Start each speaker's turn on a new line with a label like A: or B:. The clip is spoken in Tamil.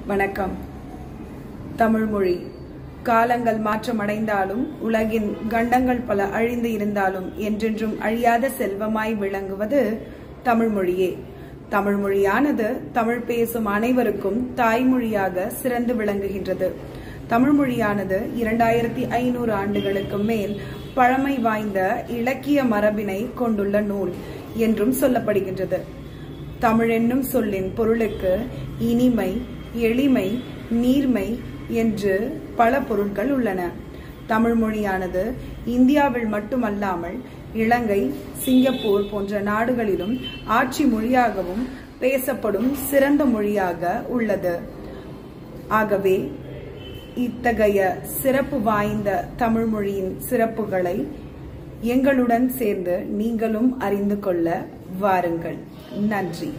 A: வணக்கம். தமிழ்மொழி காலங்கள் மாற்றமடைந்தாலும் உலகின் கண்டங்கள் பல அழிந்து இருந்தாலும் என்றென்றும் அழியாத செல்வமாய் விளங்குவது தமிழ்மொழியே. தமிழ்மொழியானது தமிழ் பேசும் அனைவருக்கும் தாய்மொழியாக சிறந்து விளங்குகின்றது. தமிழ்மொழியானது 2500 ஆண்டுகளுக்கு மேல் பழமை வாய்ந்த இலக்கிய மரபினை கொண்டுள்ள நூல் என்றும் சொல்லப்படுகின்றது. தமிழ் என்னும் சொல்லின் பொருளுக்கு இனிமை, எளிமை, நீர்மை என்று பல பொருட்கள் உள்ளன. தமிழ் மொழியானது இந்தியாவில் மட்டுமல்லாமல் இலங்கை, சிங்கப்பூர் போன்ற நாடுகளிலும் ஆட்சி மொழியாகவும் பேசப்படும் சிறந்த மொழியாக உள்ளது. ஆகவே இத்தகைய சிறப்பு வாய்ந்த தமிழ் மொழியின் சிறப்புகளை எங்களுடன் சேர்ந்து நீங்களும் அறிந்து கொள்ள வாருங்கள். நன்றி.